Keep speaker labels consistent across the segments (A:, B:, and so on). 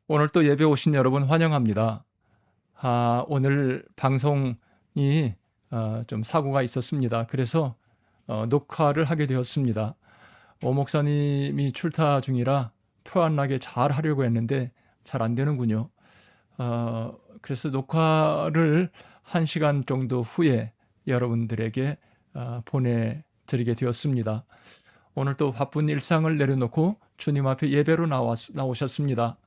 A: 오늘 또 예배 오신 여러분 환영합니다. 오늘 방송이 좀 사고가 있었습니다. 그래서 녹화를 하게 되었습니다. 오 목사님이 출타 중이라 표안나게 잘 하려고 했는데 잘 안 되는군요. 그래서 녹화를 1시간 정도 후에 여러분들에게 보내드리게 되었습니다. 오늘 또 바쁜 일상을 내려놓고 주님 앞에 예배로 나오셨습니다.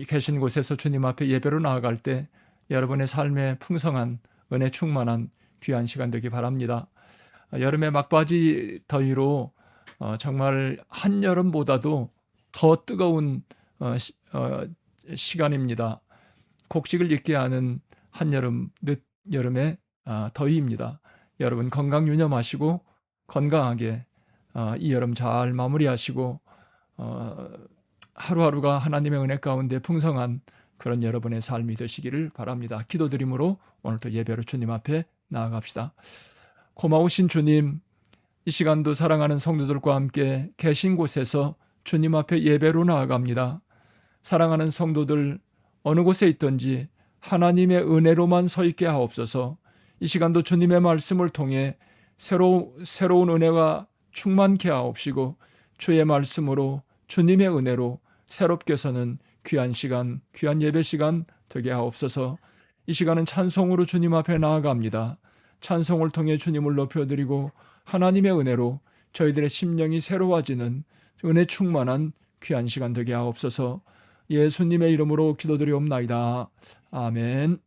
A: 계신 곳에서 주님 앞에 예배로 나아갈 때 여러분의 삶에 풍성한 은혜 충만한 귀한 시간 되기 바랍니다. 여름의 막바지 더위로 정말 한여름보다도 더 뜨거운 시간입니다. 곡식을 익게 하는 한여름, 늦여름의 더위입니다. 여러분 건강 유념하시고 건강하게 이 여름 잘 마무리하시고 하루하루가 하나님의 은혜 가운데 풍성한 그런 여러분의 삶이 되시기를 바랍니다. 기도드림으로 오늘도 예배로 주님 앞에 나아갑시다. 고마우신 주님, 이 시간도 사랑하는 성도들과 함께 계신 곳에서 주님 앞에 예배로 나아갑니다. 사랑하는 성도들 어느 곳에 있든지 하나님의 은혜로만 서 있게 하옵소서. 이 시간도 주님의 말씀을 통해 새로운 은혜가 충만케 하옵시고 주의 말씀으로 주님의 은혜로 새롭게 서는 귀한 시간, 귀한 예배 시간 되게 하옵소서. 이 시간은 찬송으로 주님 앞에 나아갑니다. 찬송을 통해 주님을 높여드리고 하나님의 은혜로 저희들의 심령이 새로워지는 은혜 충만한 귀한 시간 되게 하옵소서. 예수님의 이름으로 기도드리옵나이다. 아멘.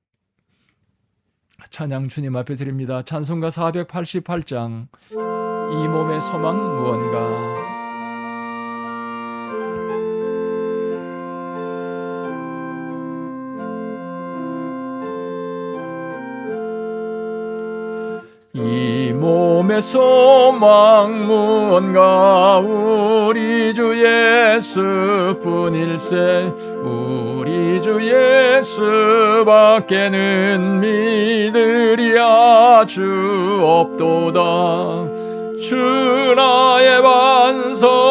A: 찬양 주님 앞에 드립니다. 찬송가 488장 이 몸의 소망 무언가. 이 몸의 소망 무언가 우리 주 예수뿐일세. 우리 주 예수밖에는 믿으리야 주 없도다. 주 나의 반석이시니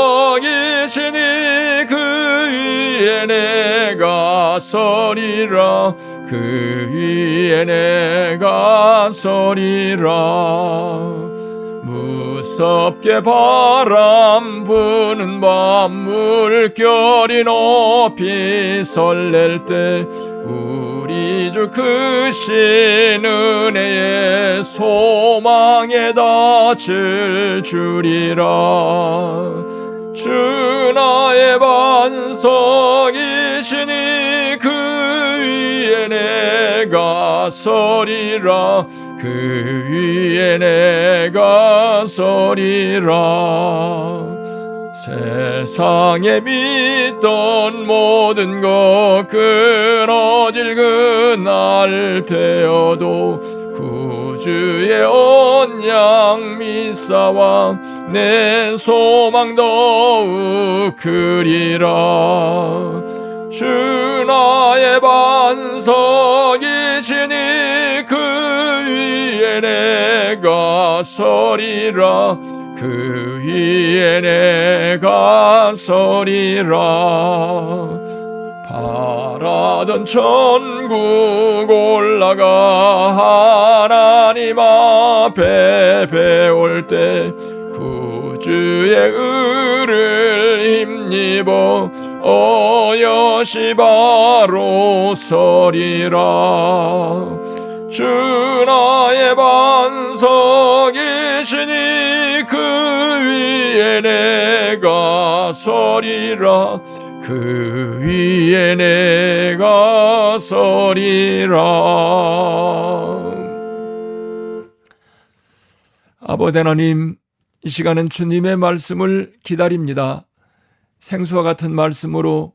A: 그 위에 내가 서리라. 그 위에 내가 서리라. 무섭게 바람 부는 밤 물결이 높이 설렐 때 우리 주 크신 은혜의 소망에 닿을 줄이라. 주 나의 반석이시니 그 위에 내가 서리라. 그 위에 내가 서리라. 세상에 믿던 모든 것 끊어질 그날 되어도 구주의 언약 미사와 내 소망 더욱 크리라. 주 나의 반석이시니 그 위에 내가 서리라. 그 위에 내가 서리라. 바라던 천국 올라가 하나님 앞에 배울 때 구주의 의를 힘입어 어여시 바로 서리라. 주 나의 반석이시니 그 위에 내가 서리라. 그 위에 내가 서리라. 아버지 하나님, 이 시간은 주님의 말씀을 기다립니다. 생수와 같은 말씀으로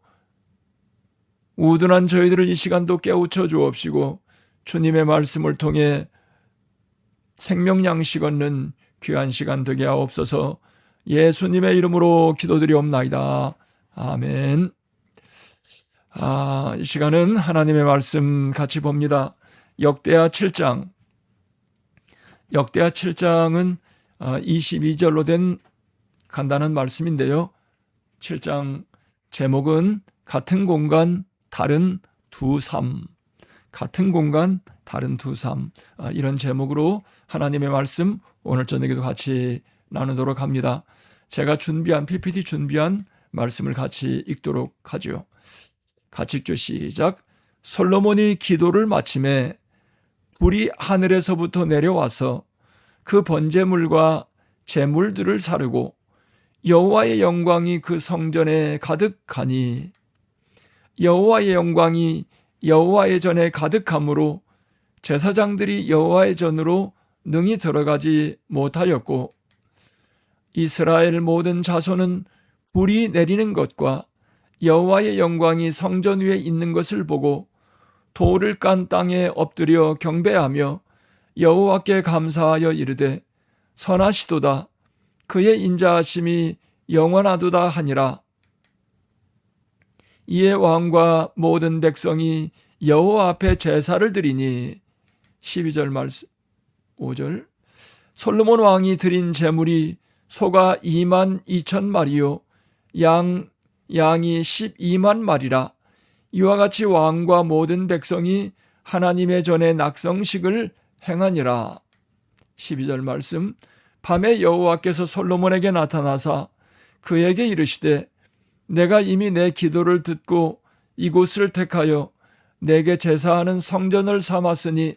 A: 우둔한 저희들을 이 시간도 깨우쳐 주옵시고 주님의 말씀을 통해 생명 양식 얻는 귀한 시간 되게 하옵소서. 예수님의 이름으로 기도드리옵나이다. 아멘. 이 시간은 하나님의 말씀 같이 봅니다. 역대하 7장. 역대하 7장은 22절로 된 간단한 말씀인데요. 7장 제목은 같은 공간 다른 두 삶. 같은 공간, 다른 두 삶. 이런 제목으로 하나님의 말씀 오늘 저녁에도 같이 나누도록 합니다. 제가 PPT 준비한 말씀을 같이 읽도록 하죠. 같이 읽죠. 시작. 솔로몬이 기도를 마침에 불이 하늘에서부터 내려와서 그 번제물과 제물들을 사르고 여호와의 영광이 그 성전에 가득하니, 여호와의 영광이 여호와의 전에 가득함으로 제사장들이 여호와의 전으로 능히 들어가지 못하였고, 이스라엘 모든 자손은 불이 내리는 것과 여호와의 영광이 성전 위에 있는 것을 보고 돌을 깐 땅에 엎드려 경배하며 여호와께 감사하여 이르되 선하시도다, 그의 인자하심이 영원하도다 하니라. 이에 왕과 모든 백성이 여호와 앞에 제사를 드리니, 12절 말씀 5절. 솔로몬 왕이 드린 제물이 소가 2만 2천 마리요 양이 12만 마리라. 이와 같이 왕과 모든 백성이 하나님의 전에 낙성식을 행하니라. 12절 말씀. 밤에 여호와께서 솔로몬에게 나타나사 그에게 이르시되 내가 이미 내 기도를 듣고 이곳을 택하여 내게 제사하는 성전을 삼았으니,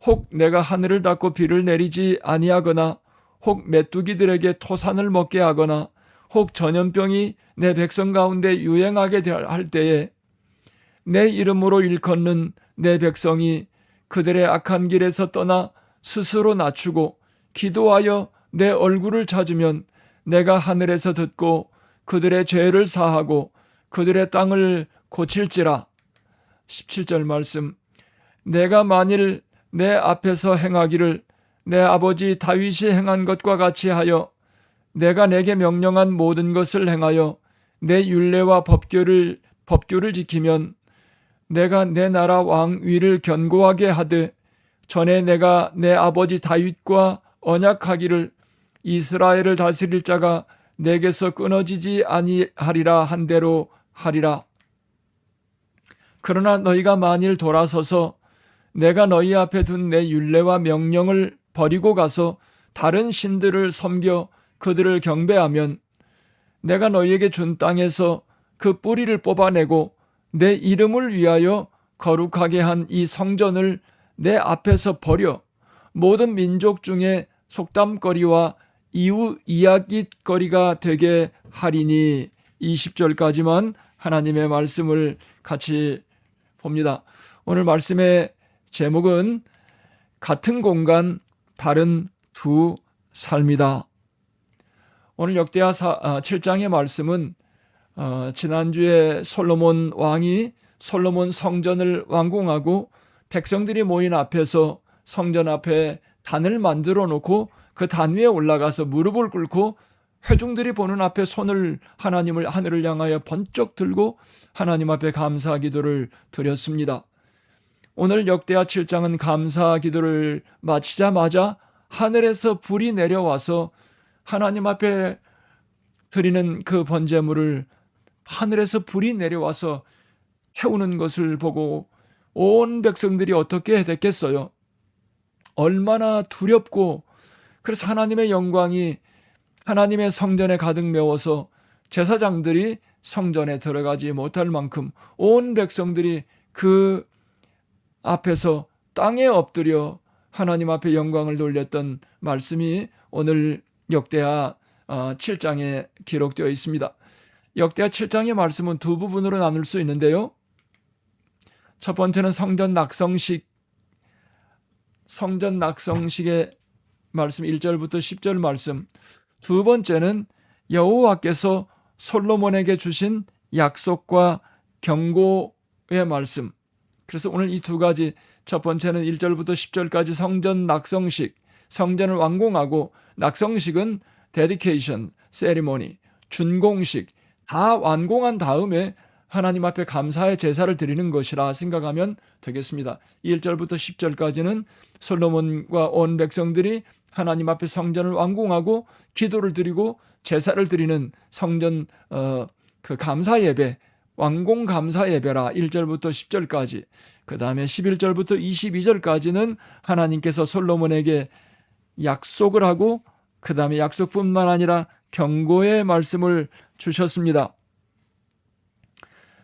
A: 혹 내가 하늘을 닫고 비를 내리지 아니하거나, 혹 메뚜기들에게 토산을 먹게 하거나, 혹 전염병이 내 백성 가운데 유행하게 할 때에 내 이름으로 일컫는 내 백성이 그들의 악한 길에서 떠나 스스로 낮추고 기도하여 내 얼굴을 찾으면 내가 하늘에서 듣고 그들의 죄를 사하고 그들의 땅을 고칠지라. 17절 말씀. 내가 만일 내 앞에서 행하기를 내 아버지 다윗이 행한 것과 같이 하여 내가 내게 명령한 모든 것을 행하여 내 율례와 법규를 지키면 내가 내 나라 왕위를 견고하게 하되, 전에 내가 내 아버지 다윗과 언약하기를 이스라엘을 다스릴 자가 내게서 끊어지지 아니하리라 한 대로 하리라. 그러나 너희가 만일 돌아서서 내가 너희 앞에 둔 내 율례와 명령을 버리고 가서 다른 신들을 섬겨 그들을 경배하면 내가 너희에게 준 땅에서 그 뿌리를 뽑아내고 내 이름을 위하여 거룩하게 한 이 성전을 내 앞에서 버려 모든 민족 중에 속담거리와 이웃 이야깃거리가 되게 하리니. 20절까지만 하나님의 말씀을 같이 봅니다. 오늘 말씀의 제목은 같은 공간, 다른 두 삶이다. 오늘 역대하 7장의 말씀은 지난주에 솔로몬 왕이 솔로몬 성전을 완공하고 백성들이 모인 앞에서 성전 앞에 단을 만들어 놓고 그 단 위에 올라가서 무릎을 꿇고 회중들이 보는 앞에 손을 하늘을 향하여 번쩍 들고 하나님 앞에 감사 기도를 드렸습니다. 오늘 역대하 7장은 감사 기도를 마치자마자 하늘에서 불이 내려와서 하나님 앞에 드리는 그 번제물을 하늘에서 불이 내려와서 태우는 것을 보고 온 백성들이 어떻게 됐겠어요? 얼마나 두렵고, 그래서 하나님의 영광이 하나님의 성전에 가득 메워서 제사장들이 성전에 들어가지 못할 만큼 온 백성들이 그 앞에서 땅에 엎드려 하나님 앞에 영광을 돌렸던 말씀이 오늘 역대하 7장에 기록되어 있습니다. 역대하 7장의 말씀은 두 부분으로 나눌 수 있는데요. 첫 번째는 성전 낙성식의 말씀 1절부터 10절 말씀, 두 번째는 여호와께서 솔로몬에게 주신 약속과 경고의 말씀. 그래서 오늘 이 두 가지, 첫 번째는 1절부터 10절까지 성전 낙성식, 성전을 완공하고, 낙성식은 dedication, ceremony, 준공식, 다 완공한 다음에 하나님 앞에 감사의 제사를 드리는 것이라 생각하면 되겠습니다. 1절부터 10절까지는 솔로몬과 온 백성들이 하나님 앞에 성전을 완공하고 기도를 드리고 제사를 드리는 성전 그 감사 예배, 완공 감사 예배라 1절부터 10절까지, 그 다음에 11절부터 22절까지는 하나님께서 솔로몬에게 약속을 하고 그 다음에 약속뿐만 아니라 경고의 말씀을 주셨습니다.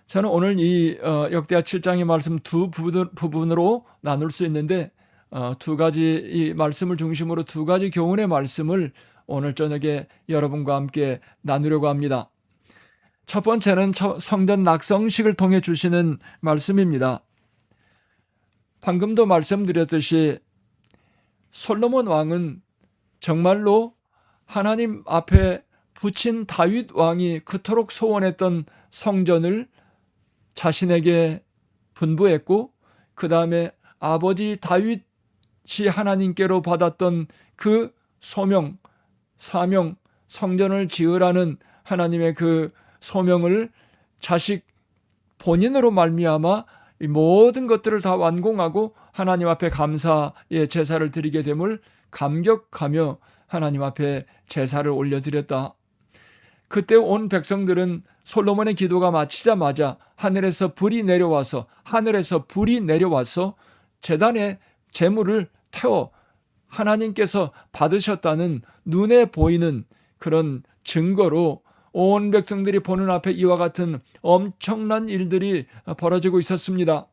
A: 저는 오늘 이 역대하 7장의 말씀 두 부분으로 나눌 수 있는데 두 가지 이 말씀을 중심으로 두 가지 교훈의 말씀을 오늘 저녁에 여러분과 함께 나누려고 합니다. 첫 번째는 성전 낙성식을 통해 주시는 말씀입니다. 방금도 말씀드렸듯이 솔로몬 왕은 정말로 하나님 앞에 붙인 다윗 왕이 그토록 소원했던 성전을 자신에게 분부했고, 그 다음에 아버지 다윗이 하나님께로 받았던 그 소명, 사명, 성전을 지으라는 하나님의 그 소명을 자식 본인으로 말미암아 이 모든 것들을 다 완공하고 하나님 앞에 감사의 제사를 드리게 됨을 감격하며 하나님 앞에 제사를 올려드렸다. 그때 온 백성들은 솔로몬의 기도가 마치자마자 하늘에서 불이 내려와서 제단에 제물을 태워 하나님께서 받으셨다는 눈에 보이는 그런 증거로 온 백성들이 보는 앞에 이와 같은 엄청난 일들이 벌어지고 있었습니다.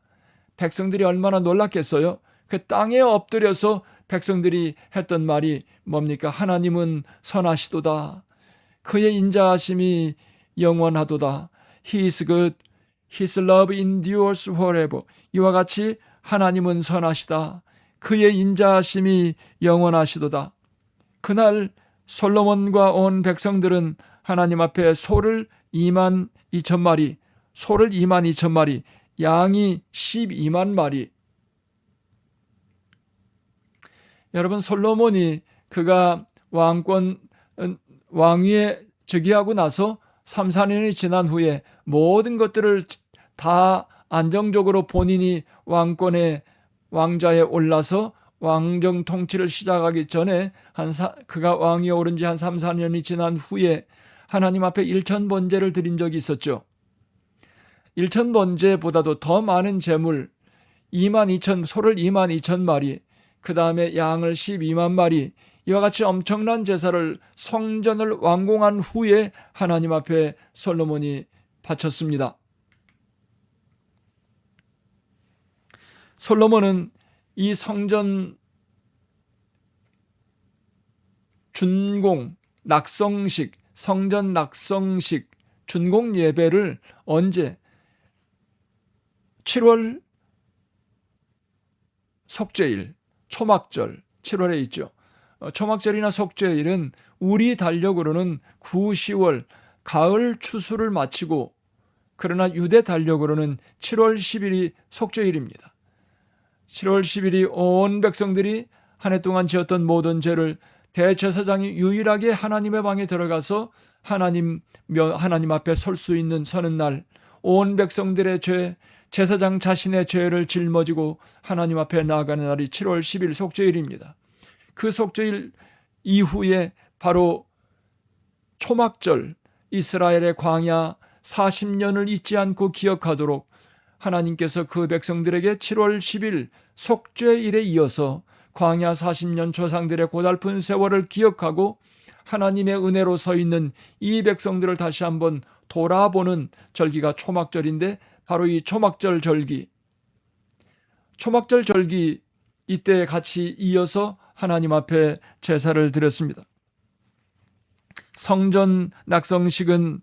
A: 백성들이 얼마나 놀랐겠어요? 그 땅에 엎드려서 백성들이 했던 말이 뭡니까? 하나님은 선하시도다. 그의 인자하심이 영원하도다. He is good. His love endures forever. 이와 같이 하나님은 선하시다. 그의 인자하심이 영원하시도다. 그날 솔로몬과 온 백성들은 하나님 앞에 소를 22,000마리, 양이 12만 마리. 여러분, 솔로몬이 그가 왕위에 즉위하고 나서 3, 4년이 지난 후에 모든 것들을 다 안정적으로 본인이 왕자에 올라서 왕정 통치를 시작하기 전에 그가 왕위에 오른 지 한 3, 4년이 지난 후에 하나님 앞에 일천번제를 드린 적이 있었죠. 일천번제보다도 더 많은 제물 소를 22,000마리, 그 다음에 양을 12만 마리, 이와 같이 엄청난 제사를 성전을 완공한 후에 하나님 앞에 솔로몬이 바쳤습니다. 솔로몬은 이 성전 준공 낙성식, 성전 낙성식 준공 예배를 언제? 7월 속죄일, 초막절, 7월에 있죠. 초막절이나 속죄일은 우리 달력으로는 9, 10월 가을 추수를 마치고, 그러나 유대 달력으로는 7월 10일이 속죄일입니다. 7월 10일이 온 백성들이 한 해 동안 지었던 모든 죄를 대제사장이 유일하게 하나님의 방에 들어가서 하나님 앞에 설 수 있는 서는 날, 온 백성들의 죄, 제사장 자신의 죄를 짊어지고 하나님 앞에 나아가는 날이 7월 10일 속죄일입니다. 그 속죄일 이후에 바로 초막절, 이스라엘의 광야 40년을 잊지 않고 기억하도록 하나님께서 그 백성들에게 7월 10일 속죄일에 이어서 광야 40년 조상들의 고달픈 세월을 기억하고 하나님의 은혜로 서 있는 이 백성들을 다시 한번 돌아보는 절기가 초막절인데, 바로 이 초막절 절기 이때 같이 이어서 하나님 앞에 제사를 드렸습니다. 성전 낙성식은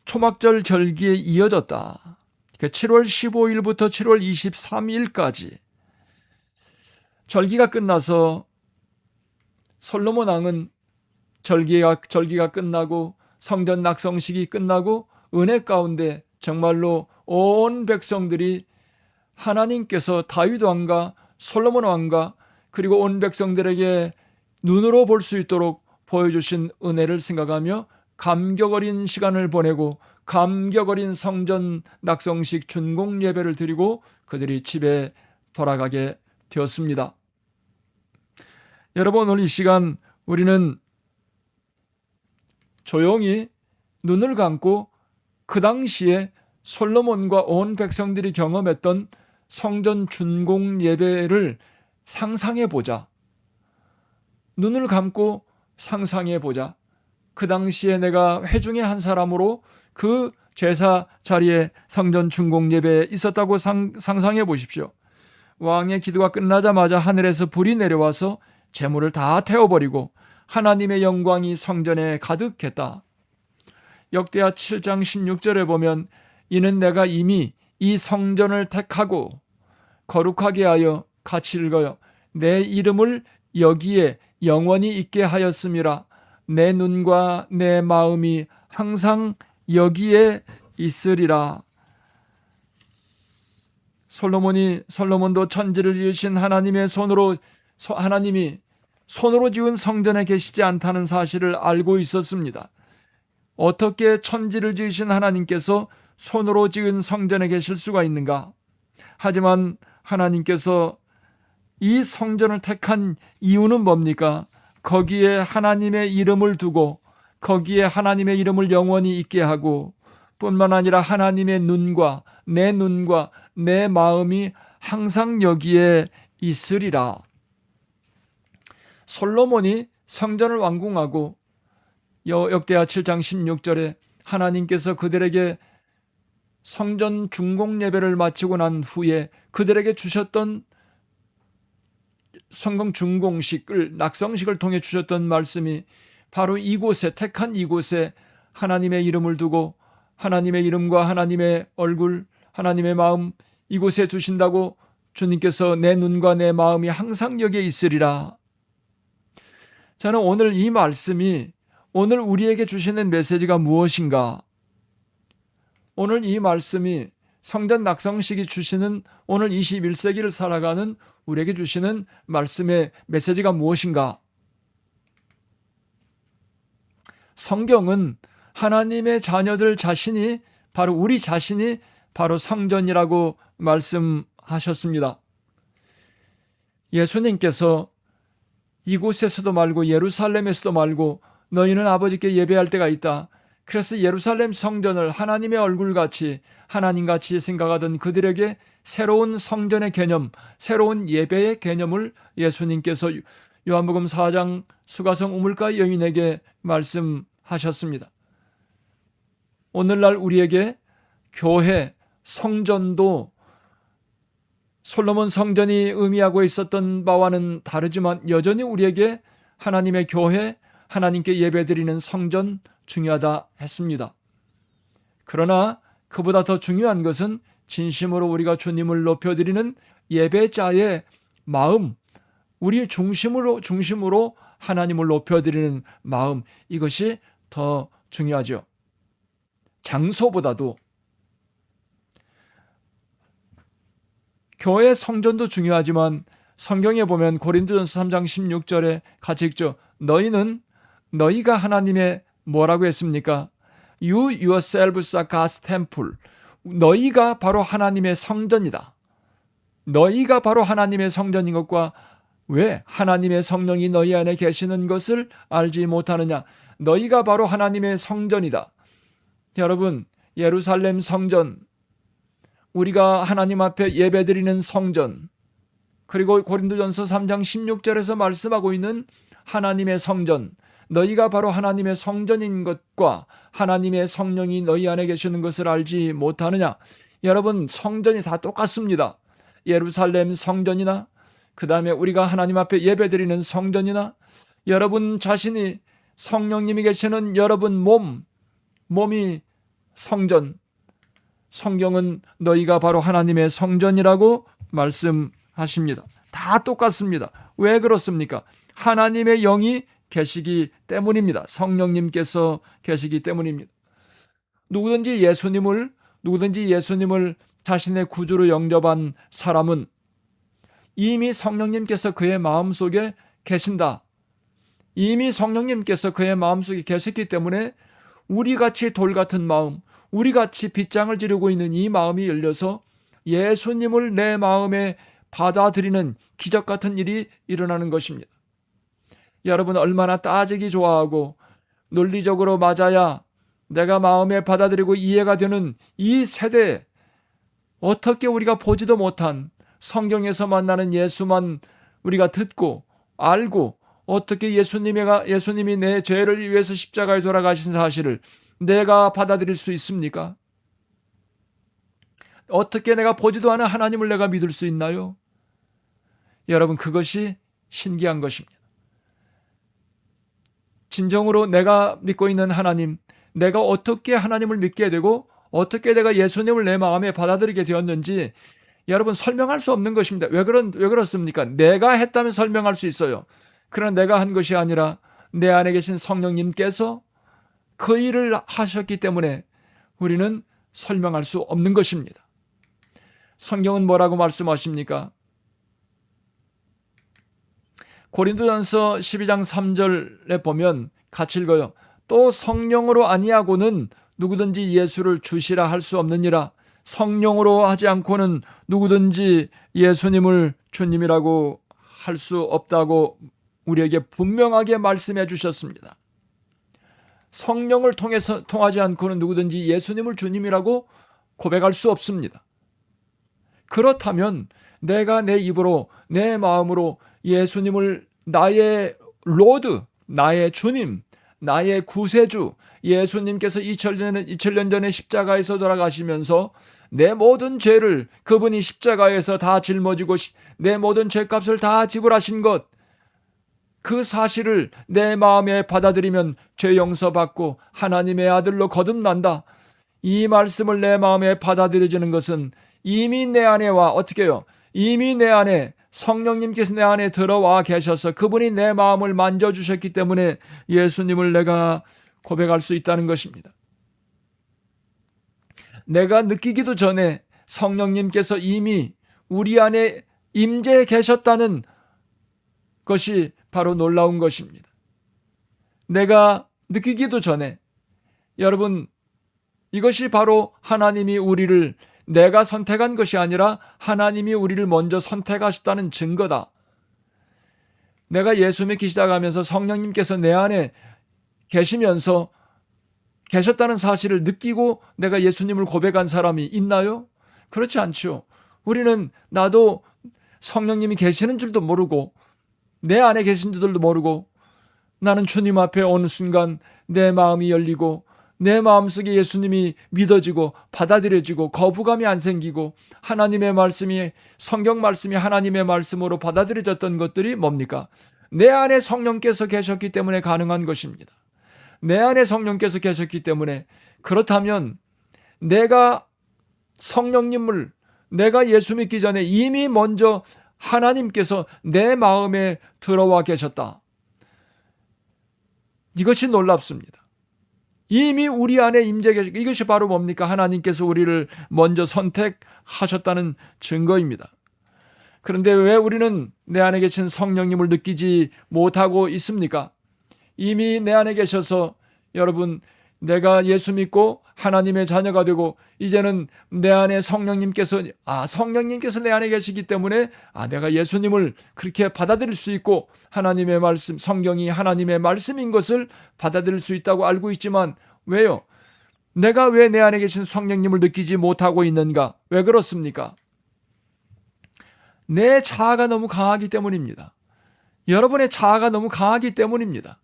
A: 초막절 절기에 이어졌다. 7월 15일부터 7월 23일까지 절기가 끝나서 솔로몬 왕은 절기가 끝나고 성전 낙성식이 끝나고 은혜 가운데 정말로 온 백성들이 하나님께서 다윗 왕과 솔로몬 왕과 그리고 온 백성들에게 눈으로 볼 수 있도록 보여주신 은혜를 생각하며 감격 어린 시간을 보내고 감격 어린 성전 낙성식 준공 예배를 드리고 그들이 집에 돌아가게 되었습니다. 여러분, 오늘 이 시간 우리는 조용히 눈을 감고 그 당시에 솔로몬과 온 백성들이 경험했던 성전 준공 예배를 상상해 보자. 눈을 감고 상상해 보자. 그 당시에 내가 회중의 한 사람으로 그 제사 자리에 성전 준공 예배에 있었다고 상상해 보십시오. 왕의 기도가 끝나자마자 하늘에서 불이 내려와서 제물을 다 태워버리고 하나님의 영광이 성전에 가득했다. 역대하 7장 16절에 보면 이는 내가 이미 이 성전을 택하고 거룩하게 하여, 같이 읽어요, 내 이름을 여기에 영원히 있게 하였음이라. 내 눈과 내 마음이 항상 여기에 있으리라. 솔로몬도 천지를 지으신 하나님의 하나님이 손으로 지은 성전에 계시지 않다는 사실을 알고 있었습니다. 어떻게 천지를 지으신 하나님께서 손으로 지은 성전에 계실 수가 있는가? 하지만 하나님께서 이 성전을 택한 이유는 뭡니까? 거기에 하나님의 이름을 두고 거기에 하나님의 이름을 영원히 있게 하고 뿐만 아니라 하나님의 눈과 내 마음이 항상 여기에 있으리라. 솔로몬이 성전을 완공하고 역대하 7장 16절에 하나님께서 그들에게 성전 준공 예배를 마치고 난 후에 그들에게 주셨던 성경 준공식을, 낙성식을 통해 주셨던 말씀이 바로 이곳에, 택한 이곳에 하나님의 이름을 두고 하나님의 이름과 하나님의 얼굴, 하나님의 마음 이곳에 두신다고 주님께서 내 눈과 내 마음이 항상 여기에 있으리라. 저는 오늘 이 말씀이 오늘 우리에게 주시는 메시지가 무엇인가? 오늘 이 말씀이 성전 낙성식이 주시는 오늘 21세기를 살아가는 우리에게 주시는 말씀의 메시지가 무엇인가? 성경은 하나님의 자녀들 자신이 바로 우리 자신이 바로 성전이라고 말씀하셨습니다. 예수님께서 이곳에서도 말고 예루살렘에서도 말고 너희는 아버지께 예배할 때가 있다. 그래서 예루살렘 성전을 하나님의 얼굴같이 하나님같이 생각하던 그들에게 새로운 성전의 개념, 새로운 예배의 개념을 예수님께서 요한복음 4장 수가성 우물가 여인에게 말씀하셨습니다. 오늘날 우리에게 교회, 성전도 솔로몬 성전이 의미하고 있었던 바와는 다르지만 여전히 우리에게 하나님의 교회, 하나님께 예배드리는 성전 중요하다 했습니다. 그러나 그보다 더 중요한 것은 진심으로 우리가 주님을 높여드리는 예배자의 마음, 우리 중심으로 하나님을 높여드리는 마음, 이것이 더 중요하죠. 장소보다도 교회 성전도 중요하지만 성경에 보면 고린도전서 3장 16절에 같이 읽죠. 너희가 하나님의 뭐라고 했습니까? You yourselves are God's temple. 너희가 바로 하나님의 성전이다. 너희가 바로 하나님의 성전인 것과 왜 하나님의 성령이 너희 안에 계시는 것을 알지 못하느냐? 너희가 바로 하나님의 성전이다. 여러분, 예루살렘 성전, 우리가 하나님 앞에 예배드리는 성전, 그리고 고린도전서 3장 16절에서 말씀하고 있는 하나님의 성전, 너희가 바로 하나님의 성전인 것과 하나님의 성령이 너희 안에 계시는 것을 알지 못하느냐? 여러분, 성전이 다 똑같습니다. 예루살렘 성전이나 그 다음에 우리가 하나님 앞에 예배드리는 성전이나 여러분 자신이 성령님이 계시는 여러분 몸이 성전, 성경은 너희가 바로 하나님의 성전이라고 말씀하십니다. 다 똑같습니다. 왜 그렇습니까? 하나님의 영이 계시기 때문입니다. 성령님께서 계시기 때문입니다. 누구든지 예수님을 자신의 구주로 영접한 사람은 이미 성령님께서 그의 마음속에 계신다. 이미 성령님께서 그의 마음속에 계셨기 때문에 우리같이 돌같은 마음, 우리같이 빗장을 지르고 있는 이 마음이 열려서 예수님을 내 마음에 받아들이는 기적같은 일이 일어나는 것입니다. 여러분, 얼마나 따지기 좋아하고 논리적으로 맞아야 내가 마음에 받아들이고 이해가 되는 이 세대에 어떻게 우리가 보지도 못한 성경에서 만나는 예수만 우리가 듣고 알고 어떻게 예수님이 내 죄를 위해서 십자가에 돌아가신 사실을 내가 받아들일 수 있습니까? 어떻게 내가 보지도 않은 하나님을 내가 믿을 수 있나요? 여러분, 그것이 신기한 것입니다. 진정으로 내가 믿고 있는 하나님, 내가 어떻게 하나님을 믿게 되고 어떻게 내가 예수님을 내 마음에 받아들이게 되었는지 여러분 설명할 수 없는 것입니다. 왜 그렇습니까? 내가 했다면 설명할 수 있어요. 그러나 내가 한 것이 아니라 내 안에 계신 성령님께서 그 일을 하셨기 때문에 우리는 설명할 수 없는 것입니다. 성경은 뭐라고 말씀하십니까? 고린도전서 12장 3절에 보면 같이 읽어요. 또 성령으로 아니하고는 누구든지 예수를 주시라 할 수 없느니라. 성령으로 하지 않고는 누구든지 예수님을 주님이라고 할 수 없다고 우리에게 분명하게 말씀해 주셨습니다. 성령을 통하지 않고는 누구든지 예수님을 주님이라고 고백할 수 없습니다. 그렇다면 내가 내 입으로 내 마음으로 예수님을 나의 로드, 나의 주님, 나의 구세주, 예수님께서 2000년 전에 십자가에서 돌아가시면서 내 모든 죄를 그분이 십자가에서 다 짊어지고 내 모든 죄값을 다 지불하신 것, 그 사실을 내 마음에 받아들이면 죄 용서받고 하나님의 아들로 거듭난다. 이 말씀을 내 마음에 받아들여지는 것은 이미 내 안에와 어떻게 해요? 이미 내 안에 성령님께서 내 안에 들어와 계셔서 그분이 내 마음을 만져주셨기 때문에 예수님을 내가 고백할 수 있다는 것입니다. 내가 느끼기도 전에 성령님께서 이미 우리 안에 임재해 계셨다는 것이 바로 놀라운 것입니다. 내가 느끼기도 전에, 여러분, 이것이 바로 하나님이 우리를 내가 선택한 것이 아니라 하나님이 우리를 먼저 선택하셨다는 증거다. 내가 예수 믿기 시작하면서 성령님께서 내 안에 계시면서 계셨다는 사실을 느끼고 내가 예수님을 고백한 사람이 있나요? 그렇지 않죠. 우리는 나도 성령님이 계시는 줄도 모르고 내 안에 계신 줄도 모르고 나는 주님 앞에 어느 순간 내 마음이 열리고 내 마음속에 예수님이 믿어지고 받아들여지고 거부감이 안 생기고 하나님의 말씀이, 성경 말씀이 하나님의 말씀으로 받아들여졌던 것들이 뭡니까? 내 안에 성령께서 계셨기 때문에 가능한 것입니다. 내 안에 성령께서 계셨기 때문에, 그렇다면 내가 성령님을, 내가 예수 믿기 전에 이미 먼저 하나님께서 내 마음에 들어와 계셨다. 이것이 놀랍습니다. 이미 우리 안에 임재 계시고, 이것이 바로 뭡니까? 하나님께서 우리를 먼저 선택하셨다는 증거입니다. 그런데 왜 우리는 내 안에 계신 성령님을 느끼지 못하고 있습니까? 이미 내 안에 계셔서, 여러분, 내가 예수 믿고 하나님의 자녀가 되고 이제는 내 안에 성령님께서 내 안에 계시기 때문에 내가 예수님을 그렇게 받아들일 수 있고 하나님의 말씀, 성경이 하나님의 말씀인 것을 받아들일 수 있다고 알고 있지만, 왜요? 내가 왜 내 안에 계신 성령님을 느끼지 못하고 있는가? 왜 그렇습니까? 내 자아가 너무 강하기 때문입니다. 여러분의 자아가 너무 강하기 때문입니다.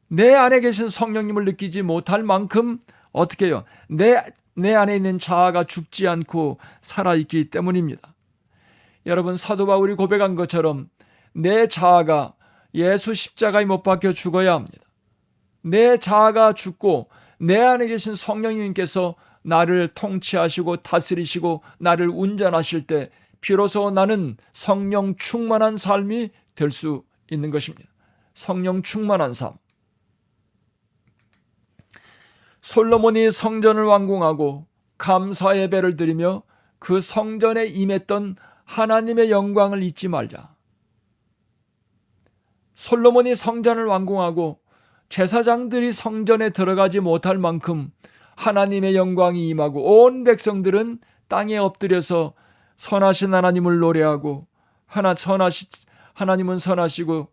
A: 내 안에 계신 성령님을 느끼지 못할 만큼 어떻게 해요? 내 안에 있는 자아가 죽지 않고 살아있기 때문입니다. 여러분, 사도 바울이 고백한 것처럼 내 자아가 예수 십자가에 못 박혀 죽어야 합니다. 내 자아가 죽고 내 안에 계신 성령님께서 나를 통치하시고 다스리시고 나를 운전하실 때 비로소 나는 성령 충만한 삶이 될 수 있는 것입니다. 성령 충만한 삶. 솔로몬이 성전을 완공하고 감사 예배를 드리며 그 성전에 임했던 하나님의 영광을 잊지 말자. 솔로몬이 성전을 완공하고 제사장들이 성전에 들어가지 못할 만큼 하나님의 영광이 임하고 온 백성들은 땅에 엎드려서 선하신 하나님을 노래하고 하나님은 선하시고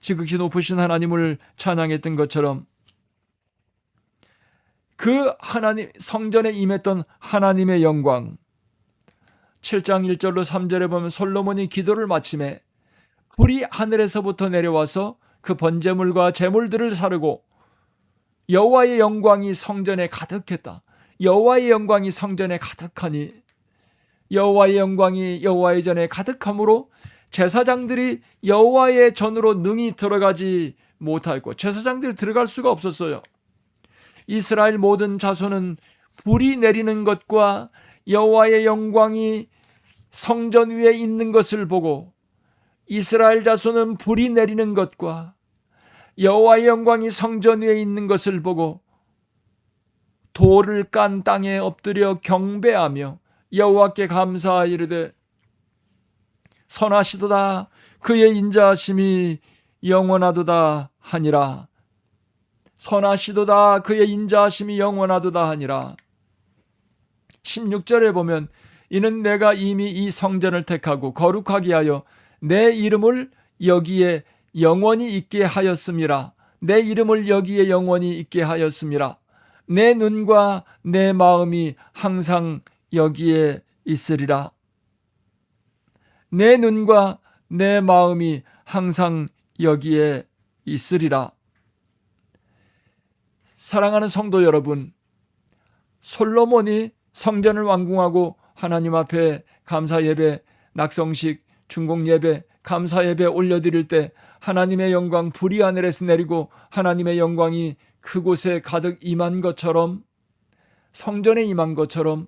A: 지극히 높으신 하나님을 찬양했던 것처럼 그 하나님 성전에 임했던 하나님의 영광. 7장 1절로 3절에 보면 솔로몬이 기도를 마침에 불이 하늘에서부터 내려와서 그 번제물과 제물들을 사르고 여호와의 영광이 성전에 가득했다. 여호와의 영광이 성전에 가득하니 여호와의 영광이 여호와의 전에 가득함으로 제사장들이 여호와의 전으로 능히 들어가지 못하였고 제사장들이 들어갈 수가 없었어요. 이스라엘 모든 자손은 불이 내리는 것과 여호와의 영광이 성전 위에 있는 것을 보고 이스라엘 자손은 불이 내리는 것과 여호와의 영광이 성전 위에 있는 것을 보고 돌을 깐 땅에 엎드려 경배하며 여호와께 감사하이르되 선하시도다 그의 인자하심이 영원하도다 하니라. 선하시도다 그의 인자하심이 영원하도다 하니라. 16절에 보면 이는 내가 이미 이 성전을 택하고 거룩하게 하여 내 이름을 여기에 영원히 있게 하였음이라. 내 이름을 여기에 영원히 있게 하였음이라. 내 눈과 내 마음이 항상 여기에 있으리라. 내 눈과 내 마음이 항상 여기에 있으리라. 사랑하는 성도 여러분, 솔로몬이 성전을 완공하고 하나님 앞에 감사 예배, 낙성식, 중공 예배, 감사 예배 올려드릴 때 하나님의 영광 불이 하늘에서 내리고 하나님의 영광이 그곳에 가득 임한 것처럼, 성전에 임한 것처럼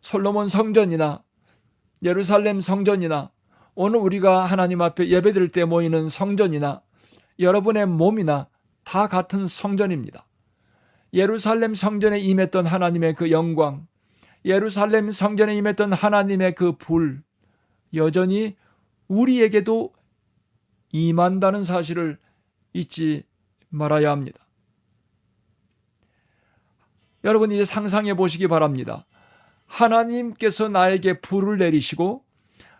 A: 솔로몬 성전이나 예루살렘 성전이나 오늘 우리가 하나님 앞에 예배드릴 때 모이는 성전이나 여러분의 몸이나 다 같은 성전입니다. 예루살렘 성전에 임했던 하나님의 그 영광, 예루살렘 성전에 임했던 하나님의 그 불, 여전히 우리에게도 임한다는 사실을 잊지 말아야 합니다. 여러분 이제 상상해 보시기 바랍니다. 하나님께서 나에게 불을 내리시고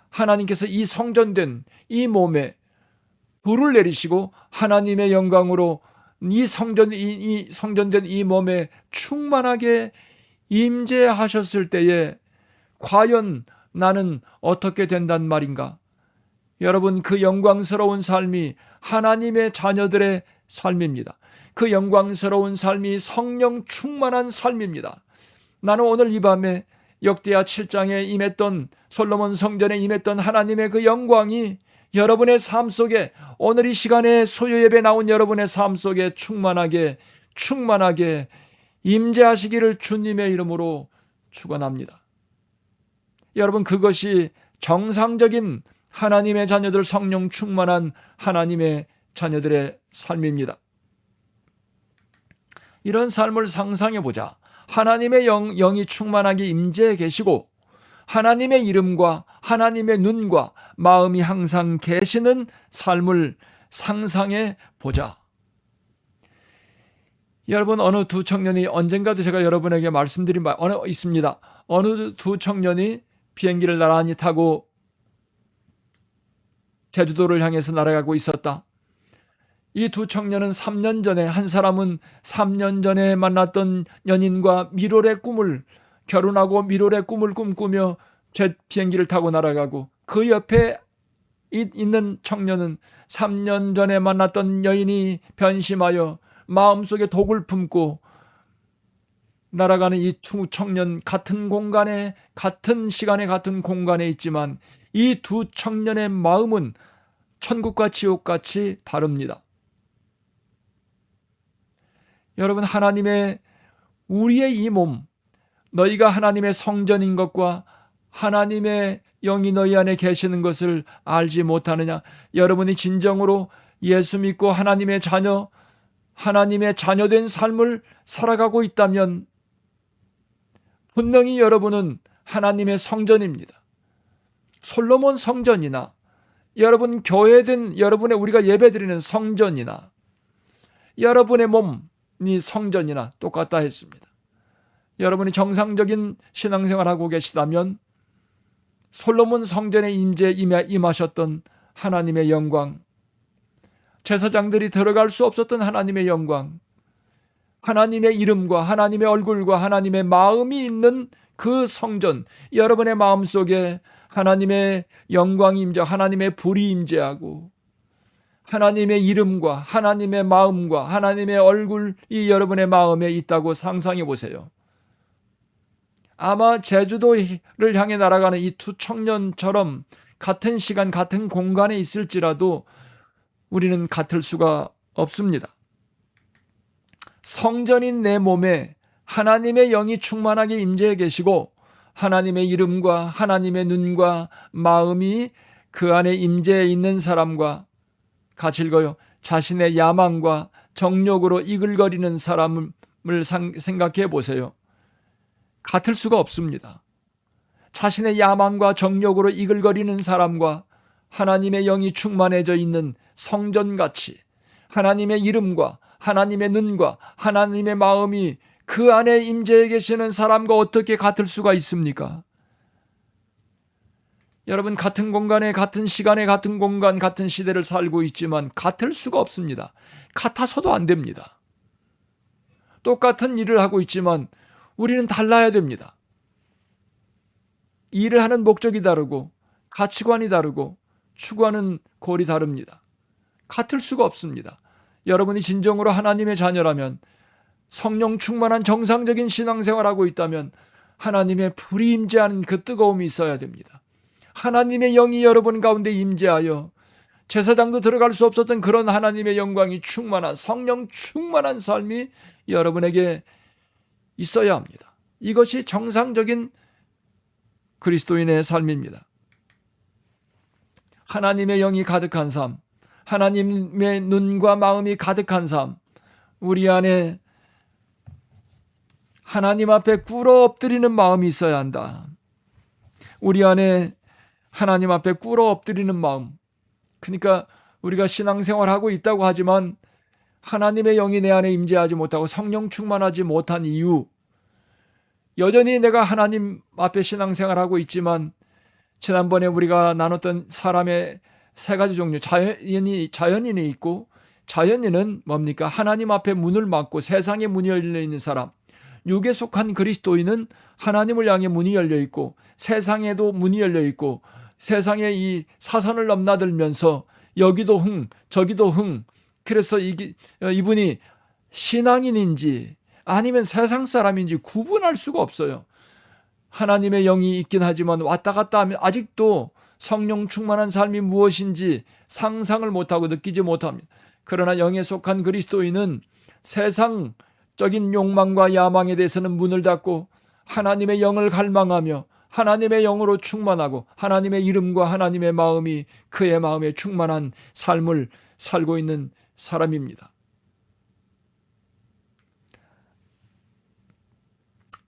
A: 하나님께서 이 성전된 이 몸에 불을 내리시고 하나님의 영광으로 이 성전된 이 몸에 충만하게 임재하셨을 때에 과연 나는 어떻게 된단 말인가? 여러분 그 영광스러운 삶이 하나님의 자녀들의 삶입니다. 그 영광스러운 삶이 성령 충만한 삶입니다. 나는 오늘 이 밤에 역대하 7장에 임했던 솔로몬 성전에 임했던 하나님의 그 영광이 여러분의 삶 속에 오늘 이 시간에 소요 예배 나온 여러분의 삶 속에 충만하게 임재하시기를 주님의 이름으로 축원합니다. 여러분 그것이 정상적인 하나님의 자녀들 성령 충만한 하나님의 자녀들의 삶입니다. 이런 삶을 상상해 보자. 하나님의 영이 충만하게 임재해 계시고 하나님의 이름과 하나님의 눈과 마음이 항상 계시는 삶을 상상해 보자. 여러분 어느 두 청년이 언젠가도 제가 여러분에게 말씀드린 바 있습니다. 어느 두 청년이 비행기를 나란히 타고 제주도를 향해서 날아가고 있었다. 이 두 청년은 3년 전에, 한 사람은 3년 전에 만났던 연인과 미래의 꿈을, 결혼하고 미래의 꿈을 꿈꾸며 비행기를 타고 날아가고, 그 옆에 있는 청년은 3년 전에 만났던 여인이 변심하여 마음속에 독을 품고 날아가는 이 두 청년, 같은 공간에, 같은 시간에, 같은 공간에 있지만 이 두 청년의 마음은 천국과 지옥같이 다릅니다. 여러분 하나님의, 우리의 이 몸, 너희가 하나님의 성전인 것과 하나님의 영이 너희 안에 계시는 것을 알지 못하느냐? 여러분이 진정으로 예수 믿고 하나님의 자녀된 삶을 살아가고 있다면 분명히 여러분은 하나님의 성전입니다. 솔로몬 성전이나 여러분 교회된 여러분의 우리가 예배드리는 성전이나 여러분의 몸이 성전이나 똑같다 했습니다. 여러분이 정상적인 신앙생활하고 계시다면 솔로몬 성전에 임하셨던 하나님의 영광, 제사장들이 들어갈 수 없었던 하나님의 영광, 하나님의 이름과 하나님의 얼굴과 하나님의 마음이 있는 그 성전, 여러분의 마음속에 하나님의 영광이 임재, 하나님의 불이 임재하고 하나님의 이름과 하나님의 마음과 하나님의 얼굴이 여러분의 마음에 있다고 상상해 보세요. 아마 제주도를 향해 날아가는 이 두 청년처럼 같은 시간 같은 공간에 있을지라도 우리는 같을 수가 없습니다. 성전인 내 몸에 하나님의 영이 충만하게 임재해 계시고 하나님의 이름과 하나님의 눈과 마음이 그 안에 임재해 있는 사람과 같이 읽어요. 자신의 야망과 정욕으로 이글거리는 사람을 생각해 보세요. 같을 수가 없습니다. 자신의 야망과 정욕으로 이글거리는 사람과 하나님의 영이 충만해져 있는 성전같이 하나님의 이름과 하나님의 눈과 하나님의 마음이 그 안에 임재해 계시는 사람과 어떻게 같을 수가 있습니까? 여러분, 같은 공간에 같은 시간에 같은 공간 같은 시대를 살고 있지만 같을 수가 없습니다. 같아서도 안 됩니다. 똑같은 일을 하고 있지만 우리는 달라야 됩니다. 일을 하는 목적이 다르고 가치관이 다르고 추구하는 골이 다릅니다. 같을 수가 없습니다. 여러분이 진정으로 하나님의 자녀라면, 성령 충만한 정상적인 신앙생활하고 있다면 하나님의 불이 임재하는 그 뜨거움이 있어야 됩니다. 하나님의 영이 여러분 가운데 임재하여 제사장도 들어갈 수 없었던 그런 하나님의 영광이 충만한, 성령 충만한 삶이 여러분에게 있어야 합니다. 이것이 정상적인 그리스도인의 삶입니다. 하나님의 영이 가득한 삶, 하나님의 눈과 마음이 가득한 삶, 우리 안에 하나님 앞에 꿇어 엎드리는 마음이 있어야 한다. 우리 안에 하나님 앞에 꿇어 엎드리는 마음. 그러니까 우리가 신앙생활하고 있다고 하지만 하나님의 영이 내 안에 임재하지 못하고 성령 충만하지 못한 이유, 여전히 내가 하나님 앞에 신앙생활하고 있지만 지난번에 우리가 나눴던 사람의 세 가지 종류, 자연인이 있고, 자연인은 뭡니까? 하나님 앞에 문을 막고 세상에 문이 열려 있는 사람. 육에 속한 그리스도인은 하나님을 향해 문이 열려 있고 세상에도 문이 열려 있고 세상의 이 사선을 넘나들면서 여기도 흥 저기도 흥. 그래서 이분이 신앙인인지 아니면 세상 사람인지 구분할 수가 없어요. 하나님의 영이 있긴 하지만 왔다 갔다 하면 아직도 성령 충만한 삶이 무엇인지 상상을 못하고 느끼지 못합니다. 그러나 영에 속한 그리스도인은 세상적인 욕망과 야망에 대해서는 문을 닫고 하나님의 영을 갈망하며 하나님의 영으로 충만하고 하나님의 이름과 하나님의 마음이 그의 마음에 충만한 삶을 살고 있는 사람입니다.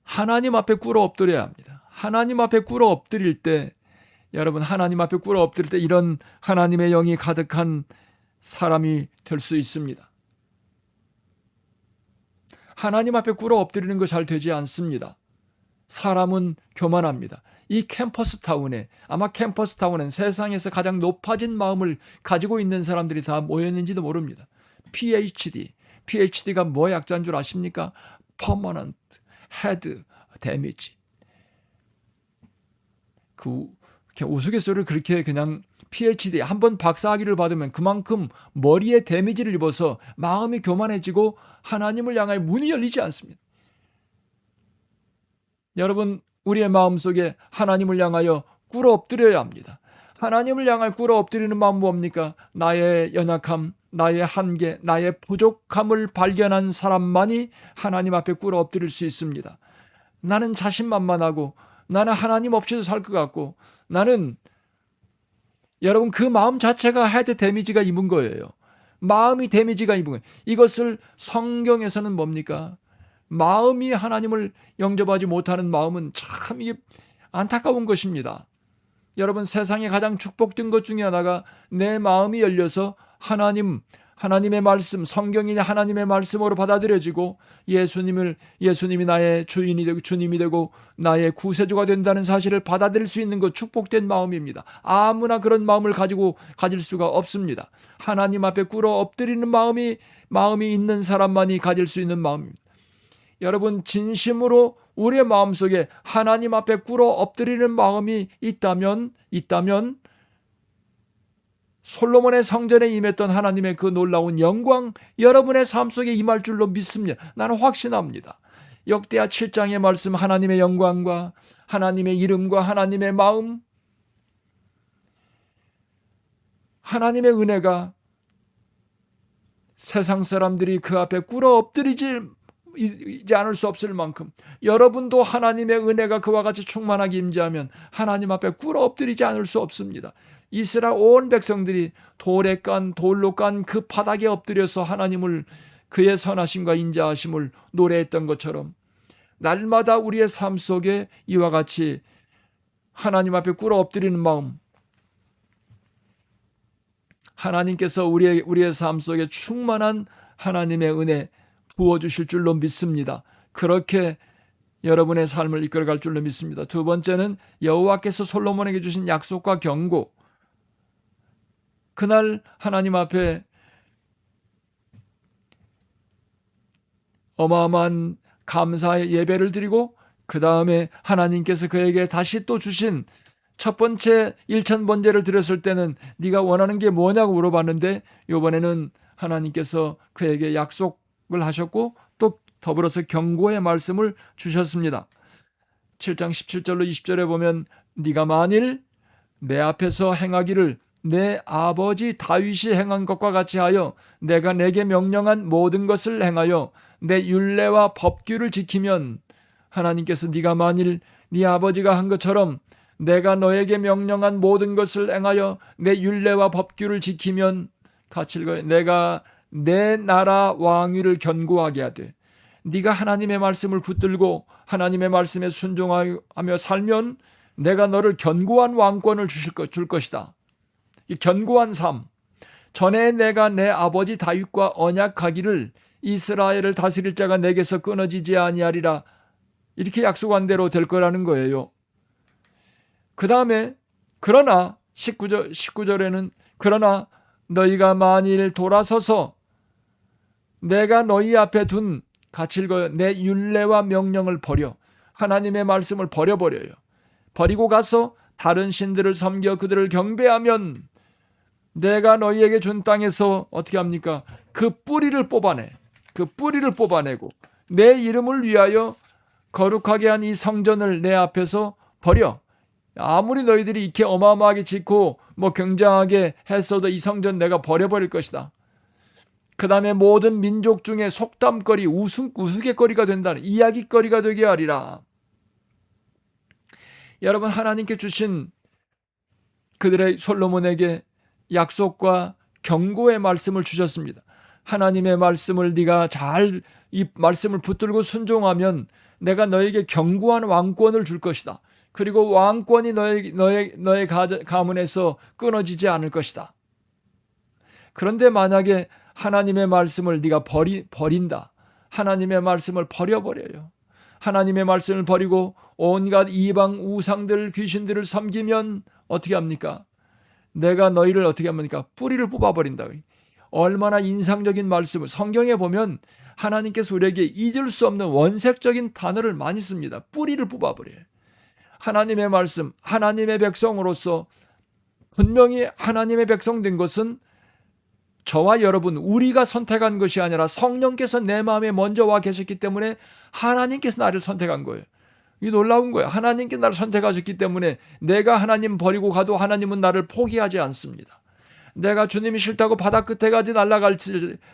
A: 하나님 앞에 꿇어 엎드려야 합니다. 하나님 앞에 꿇어 엎드릴 때, 여러분, 하나님 앞에 꿇어 엎드릴 때 이런 하나님의 영이 가득한 사람이 될 수 있습니다. 하나님 앞에 꿇어 엎드리는 거 잘 되지 않습니다. 사람은 교만합니다. 이 캠퍼스타운에, 아마 캠퍼스타운은 세상에서 가장 높아진 마음을 가지고 있는 사람들이 다 모였는지도 모릅니다. PhD가 뭐의 약자인 줄 아십니까? Permanent Head Damage. 그 우스갯소리를 그렇게 그냥 PhD, 한번 박사학위를 받으면 그만큼 머리에 데미지를 입어서 마음이 교만해지고 하나님을 향하여 문이 열리지 않습니다. 여러분, 우리의 마음속에 하나님을 향하여 꿇어 엎드려야 합니다. 하나님을 향하여 꿇어 엎드리는 마음은 뭡니까? 나의 연약함, 나의 한계, 나의 부족함을 발견한 사람만이 하나님 앞에 꿇어 엎드릴 수 있습니다. 나는 자신만만하고 나는 하나님 없이도 살 것 같고, 나는, 여러분, 그 마음 자체가 헤드 데미지가 입은 거예요. 마음이 데미지가 입은 거예요. 이것을 성경에서는 뭡니까? 마음이 하나님을 영접하지 못하는 마음은 참 이게 안타까운 것입니다. 여러분, 세상에 가장 축복된 것 중에 하나가 내 마음이 열려서 하나님의 말씀, 성경이 하나님의 말씀으로 받아들여지고 예수님이 나의 주인이 되고 주님이 되고 나의 구세주가 된다는 사실을 받아들일 수 있는 것, 축복된 마음입니다. 아무나 그런 마음을 가질 수가 없습니다. 하나님 앞에 꿇어 엎드리는 마음이 있는 사람만이 가질 수 있는 마음입니다. 여러분, 진심으로 우리의 마음속에 하나님 앞에 꿇어 엎드리는 마음이 있다면 솔로몬의 성전에 임했던 하나님의 그 놀라운 영광 여러분의 삶 속에 임할 줄로 믿습니다. 나는 확신합니다. 역대하 7장의 말씀, 하나님의 영광과 하나님의 이름과 하나님의 마음, 하나님의 은혜가 세상 사람들이 그 앞에 꿇어 엎드리지 않을 수 없을 만큼 여러분도 하나님의 은혜가 그와 같이 충만하게 임재하면 하나님 앞에 꿇어 엎드리지 않을 수 없습니다. 이스라엘 온 백성들이 돌로 깐 그 바닥에 엎드려서 하나님을, 그의 선하심과 인자하심을 노래했던 것처럼 날마다 우리의 삶 속에 이와 같이 하나님 앞에 꿇어 엎드리는 마음, 하나님께서 우리의 삶 속에 충만한 하나님의 은혜 부어주실 줄로 믿습니다. 그렇게 여러분의 삶을 이끌어갈 줄로 믿습니다. 두 번째는 여호와께서 솔로몬에게 주신 약속과 경고. 그날 하나님 앞에 어마어마한 감사의 예배를 드리고 그 다음에 하나님께서 그에게 다시 또 주신 첫 번째 1,000번제를 드렸을 때는 네가 원하는 게 뭐냐고 물어봤는데 이번에는 하나님께서 그에게 약속을 하셨고 또 더불어서 경고의 말씀을 주셨습니다. 7장 17절로 20절에 보면 네가 만일 내 앞에서 행하기를 내 아버지 다윗이 행한 것과 같이 하여 내가 내게 명령한 모든 것을 행하여 내 율례와 법규를 지키면, 하나님께서 네가 만일 네 아버지가 한 것처럼 내가 너에게 명령한 모든 것을 행하여 내 율례와 법규를 지키면, 같이 읽어요. 내가 내 나라 왕위를 견고하게 하되 네가 하나님의 말씀을 붙들고 하나님의 말씀에 순종하며 살면 내가 너를 견고한 왕권을 줄 것이다. 이 견고한 삶. 전에 내가 내 아버지 다윗과 언약하기를 이스라엘을 다스릴 자가 내게서 끊어지지 아니하리라. 이렇게 약속한 대로 될 거라는 거예요. 그 다음에 그러나 19절에는 그러나 너희가 만일 돌아서서 내가 너희 앞에 둔, 같이 읽어요. 내 율례와 명령을 버려, 하나님의 말씀을 버려버려요. 버리고 가서 다른 신들을 섬겨 그들을 경배하면 내가 너희에게 준 땅에서 어떻게 합니까? 그 뿌리를 뽑아내고 내 이름을 위하여 거룩하게 한 이 성전을 내 앞에서 버려. 아무리 너희들이 이렇게 어마어마하게 짓고 굉장하게 했어도 이 성전 내가 버려버릴 것이다. 그 다음에 모든 민족 중에 속담거리, 우스갯거리가 된다는, 이야기거리가 되게 하리라. 여러분, 하나님께 주신 그들의 솔로몬에게 약속과 경고의 말씀을 주셨습니다. 하나님의 말씀을 네가 잘 이 말씀을 붙들고 순종하면 내가 너에게 견고한 왕권을 줄 것이다. 그리고 왕권이 너의 가문에서 끊어지지 않을 것이다. 그런데 만약에 하나님의 말씀을 네가 버린다. 하나님의 말씀을 버려버려요. 하나님의 말씀을 버리고 온갖 이방 우상들, 귀신들을 섬기면 어떻게 합니까? 내가 너희를 어떻게 합니까? 뿌리를 뽑아버린다. 얼마나 인상적인 말씀을, 성경에 보면 하나님께서 우리에게 잊을 수 없는 원색적인 단어를 많이 씁니다. 뿌리를 뽑아버려요. 하나님의 말씀, 하나님의 백성으로서 분명히 하나님의 백성 된 것은 저와 여러분, 우리가 선택한 것이 아니라 성령께서 내 마음에 먼저 와 계셨기 때문에 하나님께서 나를 선택한 거예요. 이 놀라운 거예요. 하나님께서 나를 선택하셨기 때문에 내가 하나님 버리고 가도 하나님은 나를 포기하지 않습니다. 내가 주님이 싫다고 바다 끝에까지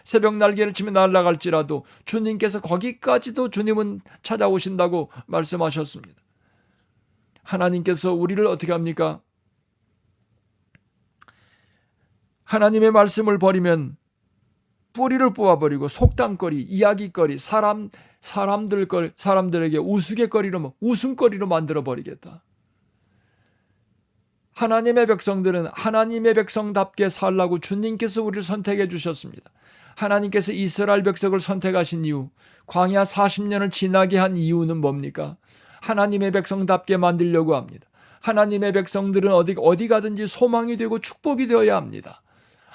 A: 새벽 날개를 치며 날아갈지라도 주님께서 거기까지도 주님은 찾아오신다고 말씀하셨습니다. 하나님께서 우리를 어떻게 합니까? 하나님의 말씀을 버리면 뿌리를 뽑아버리고 속담거리, 이야기거리, 사람들에게 웃음거리로 만들어버리겠다. 하나님의 백성들은 하나님의 백성답게 살라고 주님께서 우리를 선택해 주셨습니다. 하나님께서 이스라엘 백성을 선택하신 이유, 광야 40년을 지나게 한 이유는 뭡니까? 하나님의 백성답게 만들려고 합니다. 하나님의 백성들은 어디 가든지 소망이 되고 축복이 되어야 합니다.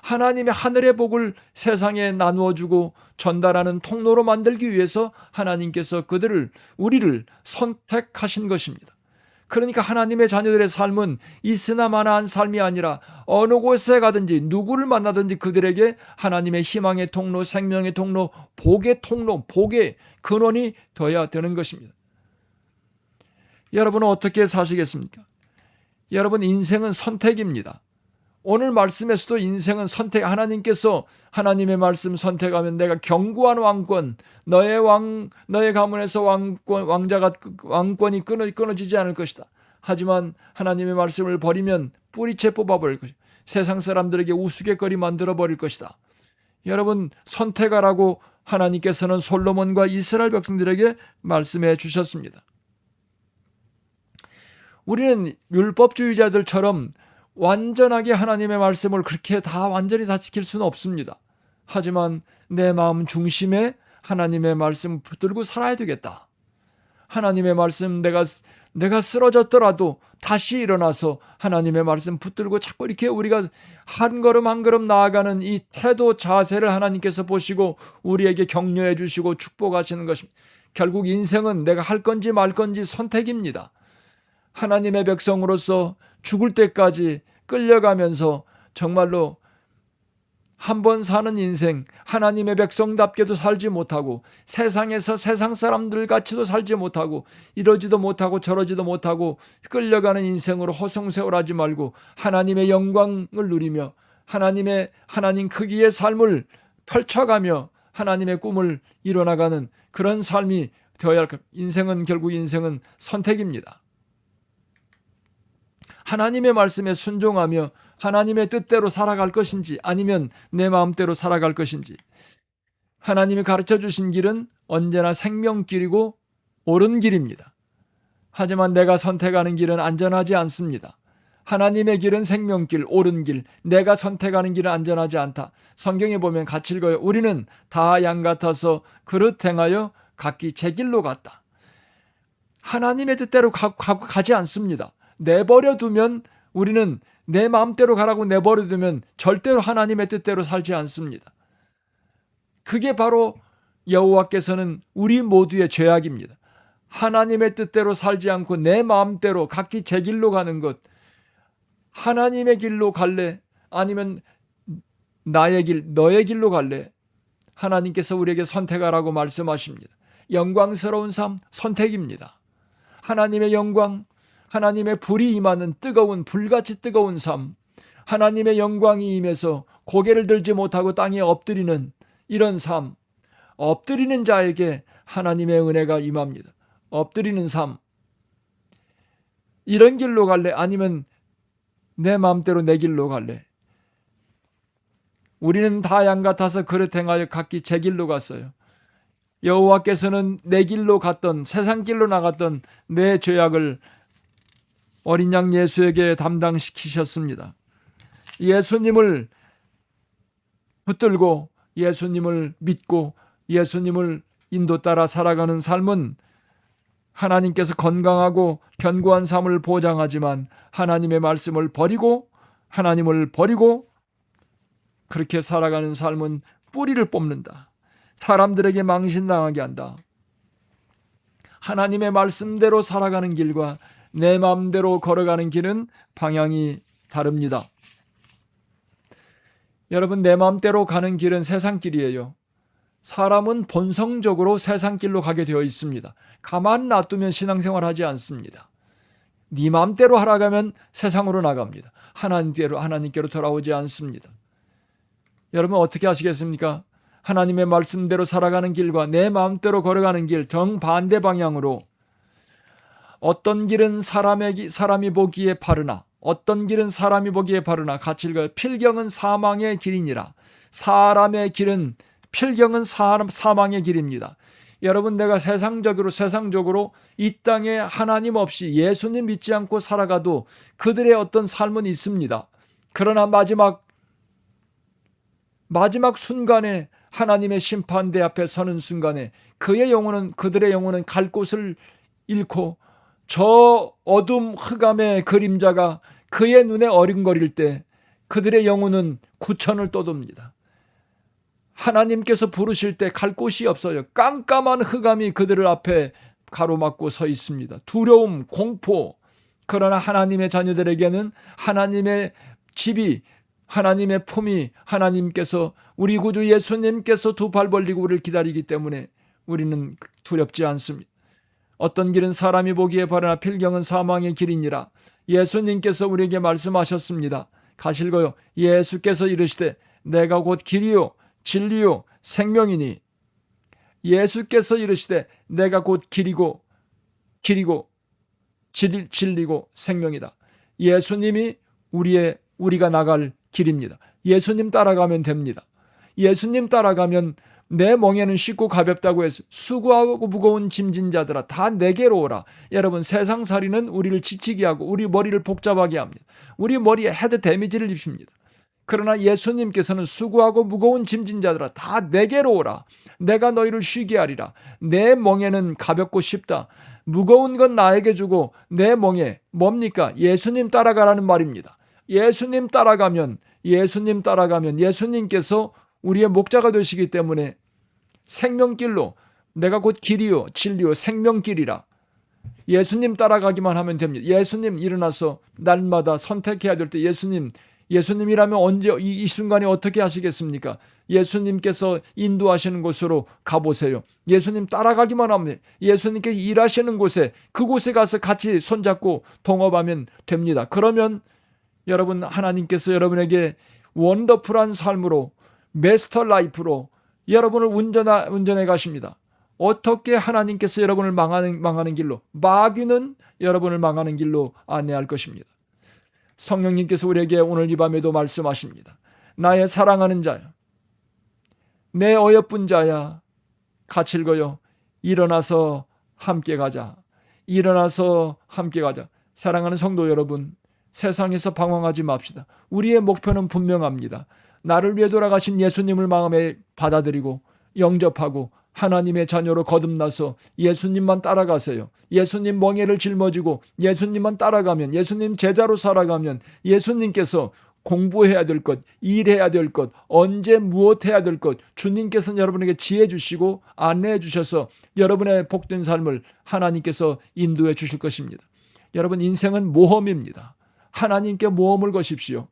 A: 하나님의 하늘의 복을 세상에 나누어주고 전달하는 통로로 만들기 위해서 하나님께서 우리를 선택하신 것입니다. 그러니까 하나님의 자녀들의 삶은 있으나마나한 삶이 아니라 어느 곳에 가든지 누구를 만나든지 그들에게 하나님의 희망의 통로, 생명의 통로, 복의 통로, 복의 근원이 되어야 되는 것입니다. 여러분은 어떻게 사시겠습니까? 여러분, 인생은 선택입니다. 오늘 말씀에서도 인생은 선택, 하나님께서 하나님의 말씀 선택하면 내가 견고한 왕권, 너의 가문에서 왕권이 끊어지지 않을 것이다. 하지만 하나님의 말씀을 버리면 뿌리채 뽑아버릴 것이다. 세상 사람들에게 우스갯거리 만들어버릴 것이다. 여러분, 선택하라고 하나님께서는 솔로몬과 이스라엘 백성들에게 말씀해 주셨습니다. 우리는 율법주의자들처럼 완전하게 하나님의 말씀을 그렇게 완전히 다 지킬 수는 없습니다. 하지만 내 마음 중심에 하나님의 말씀 붙들고 살아야 되겠다. 하나님의 말씀, 내가 쓰러졌더라도 다시 일어나서 하나님의 말씀 붙들고 자꾸 이렇게 우리가 한 걸음 한 걸음 나아가는 이 태도 자세를 하나님께서 보시고 우리에게 격려해 주시고 축복하시는 것입니다. 결국 인생은 내가 할 건지 말 건지 선택입니다. 하나님의 백성으로서 죽을 때까지 끌려가면서 정말로 한 번 사는 인생, 하나님의 백성답게도 살지 못하고 세상에서 세상 사람들 같이도 살지 못하고 이러지도 못하고 저러지도 못하고 끌려가는 인생으로 허송세월하지 말고 하나님의 영광을 누리며 하나님 크기의 삶을 펼쳐가며 하나님의 꿈을 이뤄나가는 그런 삶이 되어야 할 것. 결국 인생은 선택입니다. 하나님의 말씀에 순종하며 하나님의 뜻대로 살아갈 것인지 아니면 내 마음대로 살아갈 것인지. 하나님이 가르쳐 주신 길은 언제나 생명길이고 옳은 길입니다. 하지만 내가 선택하는 길은 안전하지 않습니다. 하나님의 길은 생명길, 옳은 길, 내가 선택하는 길은 안전하지 않다. 성경에 보면 같이 읽어요. 우리는 다 양 같아서 그릇 행하여 각기 제 길로 갔다. 하나님의 뜻대로 가지 않습니다. 내버려 두면, 우리는 내 마음대로 가라고 내버려 두면 절대로 하나님의 뜻대로 살지 않습니다. 그게 바로 여호와께서는 우리 모두의 죄악입니다. 하나님의 뜻대로 살지 않고 내 마음대로 각기 제 길로 가는 것. 하나님의 길로 갈래? 아니면 나의 길, 너의 길로 갈래? 하나님께서 우리에게 선택하라고 말씀하십니다. 영광스러운 삶, 선택입니다. 하나님의 영광, 하나님의 불이 임하는 뜨거운 불같이 뜨거운 삶, 하나님의 영광이 임해서 고개를 들지 못하고 땅에 엎드리는 이런 삶, 엎드리는 자에게 하나님의 은혜가 임합니다. 엎드리는 삶, 이런 길로 갈래? 아니면 내 마음대로 내 길로 갈래? 우리는 다 양 같아서 그릇 행하여 각기 제 길로 갔어요. 여호와께서는 내 길로 갔던, 세상 길로 나갔던 내 죄악을 어린 양 예수에게 담당시키셨습니다. 예수님을 붙들고 예수님을 믿고 예수님을 인도 따라 살아가는 삶은 하나님께서 건강하고 견고한 삶을 보장하지만 하나님의 말씀을 버리고 하나님을 버리고 그렇게 살아가는 삶은 뿌리를 뽑는다. 사람들에게 망신당하게 한다. 하나님의 말씀대로 살아가는 길과 내 마음대로 걸어가는 길은 방향이 다릅니다. 여러분, 내 마음대로 가는 길은 세상 길이에요. 사람은 본성적으로 세상 길로 가게 되어 있습니다. 가만 놔두면 신앙생활 하지 않습니다. 네 마음대로 하라가면 세상으로 나갑니다. 하나님께로 돌아오지 않습니다. 여러분, 어떻게 하시겠습니까? 하나님의 말씀대로 살아가는 길과 내 마음대로 걸어가는 길 정반대 방향으로, 어떤 길은 사람이 보기에 바르나 어떤 길은 사람이 보기에 바르나, 같이 읽어요. 필경은 사망의 길이니라. 사람의 길은, 필경은 사망의 길입니다. 여러분, 내가 세상적으로 이 땅에 하나님 없이 예수님 믿지 않고 살아가도 그들의 어떤 삶은 있습니다. 그러나 마지막 순간에 하나님의 심판대 앞에 서는 순간에 그들의 영혼은 갈 곳을 잃고 저 어둠 흑암의 그림자가 그의 눈에 어린거릴 때 그들의 영혼은 구천을 떠돕니다. 하나님께서 부르실 때 갈 곳이 없어요. 깜깜한 흑암이 그들을 앞에 가로막고 서 있습니다. 두려움, 공포. 그러나 하나님의 자녀들에게는 하나님의 집이, 하나님의 품이, 하나님께서, 우리 구주 예수님께서 두 팔 벌리고 우리를 기다리기 때문에 우리는 두렵지 않습니다. 어떤 길은 사람이 보기에 바르나 필경은 사망의 길이니라. 예수님께서 우리에게 말씀하셨습니다. 가실거요. 예수께서 이르시되 내가 곧 길이요 진리요 생명이니. 예수께서 이르시되 내가 곧 길이고 진리고 생명이다. 예수님이 우리가 나갈 길입니다. 예수님 따라가면 됩니다. 예수님 따라가면 내 멍에는 쉽고 가볍다고 해서 수고하고 무거운 짐진 자들아 다 내게로 오라. 여러분, 세상살이는 우리를 지치게 하고 우리 머리를 복잡하게 합니다. 우리 머리에 헤드 데미지를 입힙니다. 그러나 예수님께서는 수고하고 무거운 짐진 자들아 다 내게로 오라. 내가 너희를 쉬게 하리라. 내 멍에는 가볍고 쉽다. 무거운 건 나에게 주고 내 멍에 뭡니까? 예수님 따라가라는 말입니다. 예수님 따라가면 예수님께서 우리의 목자가 되시기 때문에 생명길로, 내가 곧 길이요 진리요 생명길이라. 예수님 따라가기만 하면 됩니다. 예수님 일어나서 날마다 선택해야 될 때 예수님이라면 언제 이 순간에 어떻게 하시겠습니까? 예수님께서 인도하시는 곳으로 가보세요. 예수님 따라가기만 하면, 예수님께서 일하시는 곳에, 그곳에 가서 같이 손잡고 동업하면 됩니다. 그러면 여러분, 하나님께서 여러분에게 원더풀한 삶으로, 메스터 라이프로 여러분을 운전해 가십니다. 어떻게 하나님께서 여러분을 망하는 길로, 마귀는 여러분을 망하는 길로 안내할 것입니다. 성령님께서 우리에게 오늘 이 밤에도 말씀하십니다. 나의 사랑하는 자야, 내 어여쁜 자야, 같이 읽어요. 일어나서 함께 가자. 사랑하는 성도 여러분, 세상에서 방황하지 맙시다. 우리의 목표는 분명합니다. 나를 위해 돌아가신 예수님을 마음에 받아들이고 영접하고 하나님의 자녀로 거듭나서 예수님만 따라가세요. 예수님 멍에를 짊어지고 예수님만 따라가면, 예수님 제자로 살아가면 예수님께서 공부해야 될 것, 일해야 될 것, 언제 무엇해야 될 것, 주님께서는 여러분에게 지혜 주시고 안내해 주셔서 여러분의 복된 삶을 하나님께서 인도해 주실 것입니다. 여러분, 인생은 모험입니다. 하나님께 모험을 거십시오.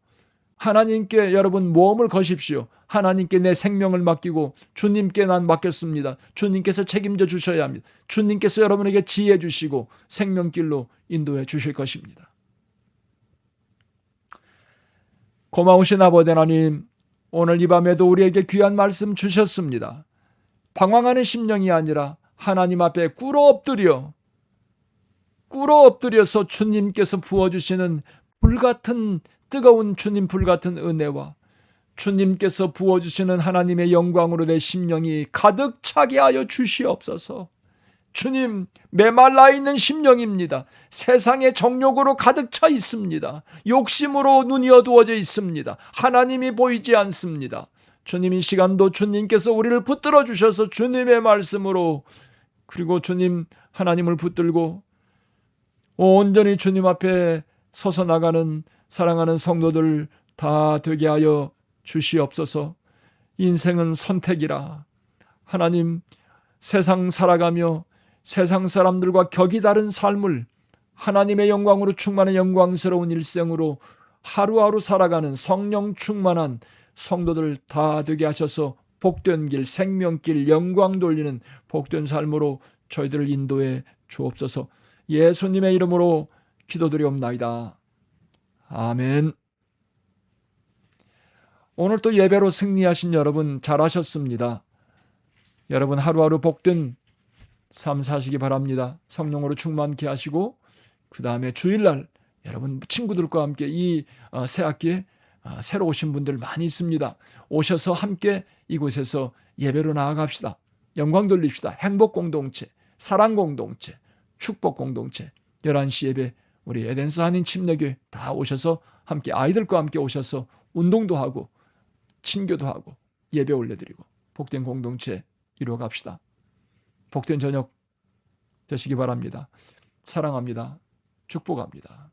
A: 하나님께 여러분 모험을 거십시오. 하나님께 내 생명을 맡기고 주님께 난 맡겼습니다. 주님께서 책임져 주셔야 합니다. 주님께서 여러분에게 지혜 주시고 생명길로 인도해 주실 것입니다. 고마우신 아버지 하나님, 오늘 이 밤에도 우리에게 귀한 말씀 주셨습니다. 방황하는 심령이 아니라 하나님 앞에 꿇어 엎드려서 주님께서 부어주시는 불같은 뜨거운 주님 불같은 은혜와 주님께서 부어주시는 하나님의 영광으로 내 심령이 가득 차게 하여 주시옵소서. 주님, 메말라 있는 심령입니다. 세상의 정욕으로 가득 차 있습니다. 욕심으로 눈이 어두워져 있습니다. 하나님이 보이지 않습니다. 주님, 이 시간도 주님께서 우리를 붙들어 주셔서 주님의 말씀으로, 그리고 주님 하나님을 붙들고 온전히 주님 앞에 서서 나가는 사랑하는 성도들 다 되게 하여 주시옵소서. 인생은 선택이라. 하나님, 세상 살아가며 세상 사람들과 격이 다른 삶을 하나님의 영광으로 충만한 영광스러운 일생으로 하루하루 살아가는 성령 충만한 성도들 다 되게 하셔서 복된 길, 생명길, 영광 돌리는 복된 삶으로 저희들을 인도해 주옵소서. 예수님의 이름으로 기도드리옵나이다. 아멘. 오늘 또 예배로 승리하신 여러분 잘하셨습니다. 여러분 하루하루 복된 삶 사시기 바랍니다. 성령으로 충만케 하시고 그 다음에 주일날 여러분 친구들과 함께 이 새학기에 새로 오신 분들 많이 있습니다. 오셔서 함께 이곳에서 예배로 나아갑시다. 영광 돌립시다. 행복 공동체, 사랑 공동체, 축복 공동체. 11시 예배 우리 에덴스 한인 침례교회 다 오셔서 함께 아이들과 함께 오셔서 운동도 하고 친교도 하고 예배 올려드리고 복된 공동체 이루어갑시다. 복된 저녁 되시기 바랍니다. 사랑합니다. 축복합니다.